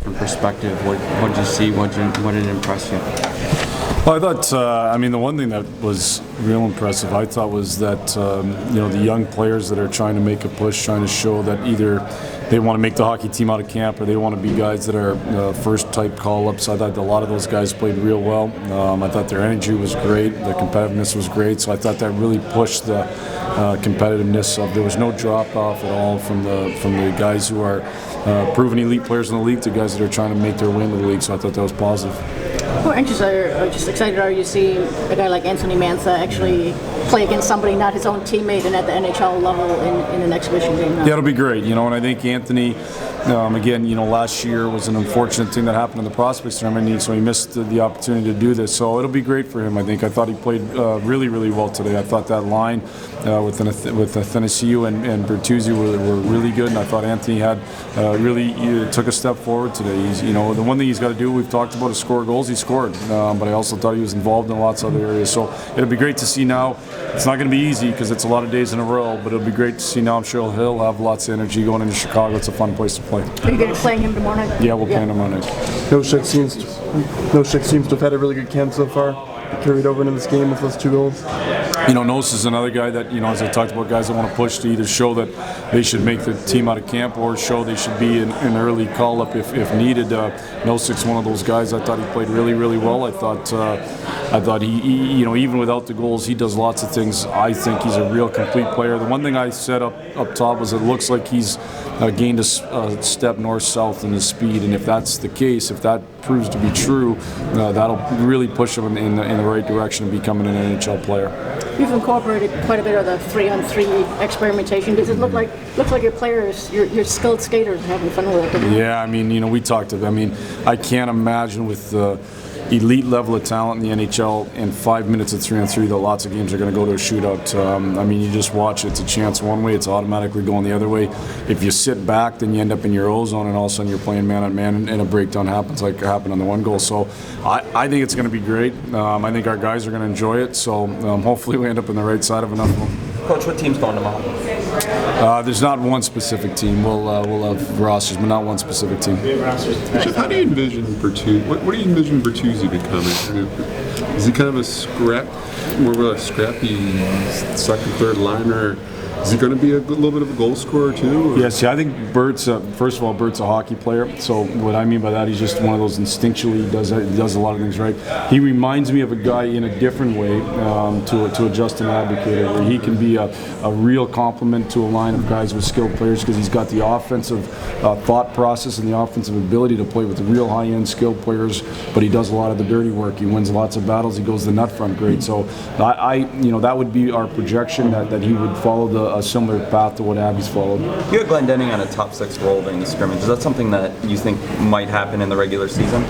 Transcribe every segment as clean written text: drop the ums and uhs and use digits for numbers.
different perspective. What did you see? What did it impress you? Well, I thought, the one thing that was real impressive, I thought, was that, the young players that are trying to make a push, trying to show that either they want to make the hockey team out of camp or they want to be guys that are first-type call-ups. I thought a lot of those guys played real well. I thought their energy was great. The competitiveness was great. So I thought that really pushed the competitiveness of. There was no drop-off at all from the guys who are proven elite players in the league to guys that are trying to make their way into the league. So I thought that was positive. How anxious or just excited are you seeing a guy like Anthony Mantha actually play against somebody not his own teammate and at the NHL level in an exhibition game now? Yeah, it'll be great, and I think Anthony, again, last year was an unfortunate thing that happened in the prospects tournament, so he missed the opportunity to do this. So it'll be great for him. I thought he played really, really well today. I thought that line with Athanasiou and Bertuzzi were really good, and I thought Anthony had really took a step forward today. He's, the one thing he's got to do, we've talked about, is score goals. He scored, but I also thought he was involved in lots of other areas. So it'll be great to see now. It's not going to be easy because it's a lot of days in a row, but it'll be great to see now. I'm sure he'll have lots of energy going into Chicago. It's a fun place to play. Are you going to play him tomorrow night? Yeah, we'll play him tomorrow night. Nosek seems to have had a really good camp so far. Carried over into this game with those 2 goals. Nose is another guy that, as I talked about, guys that want to push to either show that they should make the team out of camp or show they should be in an early call-up if needed. Nosek's one of those guys. I thought he played really, really well. I thought he even without the goals, he does lots of things. I think he's a real complete player. The one thing I said up top was it looks like he's gained a step north-south in his speed, and if that's the case, if that proves to be true, that'll really push him in the right direction of becoming an NHL player. You've incorporated quite a bit of the 3-on-3 experimentation. Does it looks like your players, your skilled skaters, are having fun with it? Yeah, we talked about. I can't imagine with the elite level of talent in the NHL in 5 minutes of 3-on-3 that lots of games are going to go to a shootout. You just watch, it's a chance one way, it's automatically going the other way. If you sit back, then you end up in your O-zone, and all of a sudden you're playing man-on-man, and a breakdown happens like it happened on the one goal. So I think it's going to be great. I think our guys are going to enjoy it, so hopefully we end up on the right side of enough of them. Coach, what team's going tomorrow? There's not one specific team. We'll have rosters, but not one specific team. How do you envision Bertuzzi? What do you envision Bertuzzi becoming? Is he kind of more of a scrappy second, third liner? Is he going to be a little bit of a goal scorer too? Or? Yes, I think Bert's first of all, Bert's a hockey player. So what I mean by that, he's just one of those instinctually he does a lot of things right. He reminds me of a guy in a different way to a Justin Abdicator, where he can be a real complement to a line of guys with skilled players because he's got the offensive thought process and the offensive ability to play with the real high-end skilled players. But he does a lot of the dirty work. He wins lots of battles. He goes the nut front great. So that would be our projection that he would follow a similar path to what Abby's followed. You had Glendening on a top 6 role during the scrimmage. Is that something that you think might happen in the regular season?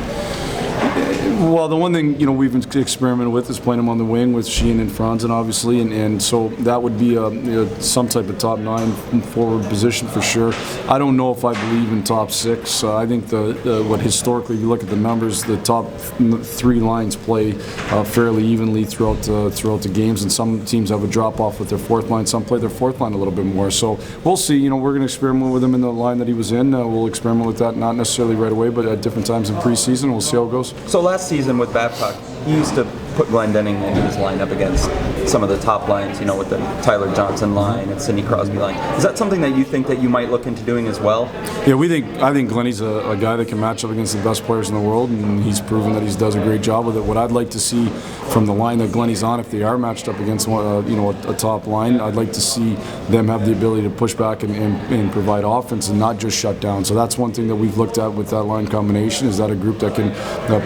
Well, the one thing we've experimented with is playing him on the wing with Sheehan and Franzen, obviously, and so that would be some type of top 9 forward position for sure. I don't know if I believe in top 6. I think what historically, if you look at the numbers, the top 3 lines play fairly evenly throughout the games, and some teams have a drop off with their 4th line. Some play their 4th line a little bit more. So we'll see. We're going to experiment with him in the line that he was in. We'll experiment with that, not necessarily right away, but at different times in preseason. We'll see how it goes. So last season with Babcock, he used to put Glendening into his lineup against some of the top lines, with the Tyler Johnson line and Sidney Crosby line. Is that something that you think that you might look into doing as well? Yeah, I think Glenny's a guy that can match up against the best players in the world, and he's proven that he does a great job with it. What I'd like to see from the line that Glenny's on, if they are matched up against a top line, I'd like to see them have the ability to push back and provide offense and not just shut down. So that's one thing that we've looked at with that line combination, is that a group that can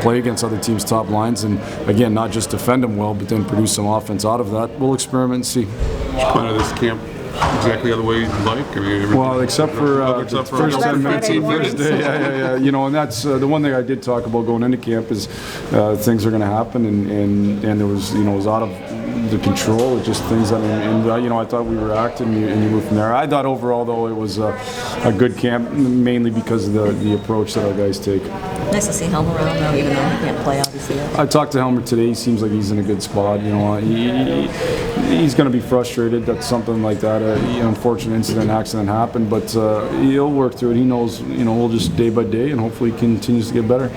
play against other teams' top lines, and again, not just defend them well, but then produce some offense out of that. We'll experiment and see. Kind of this camp exactly the way you'd like? Well, except for the first 10 minutes of the first day. Yeah. And that's the one thing I did talk about going into camp is things are going to happen, and there was, it was out of the control, it's just things that, and you know, I thought we reacted and you moved from there. I thought overall though it was a good camp, mainly because of the approach that our guys take. Nice to see Helmer around though, even though he can't play obviously. I talked to Helmer today. He seems like he's in a good spot. You know, he's going to be frustrated that something like that, unfortunate accident happened, but he'll work through it. He knows, you know, we'll just day by day, and hopefully he continues to get better.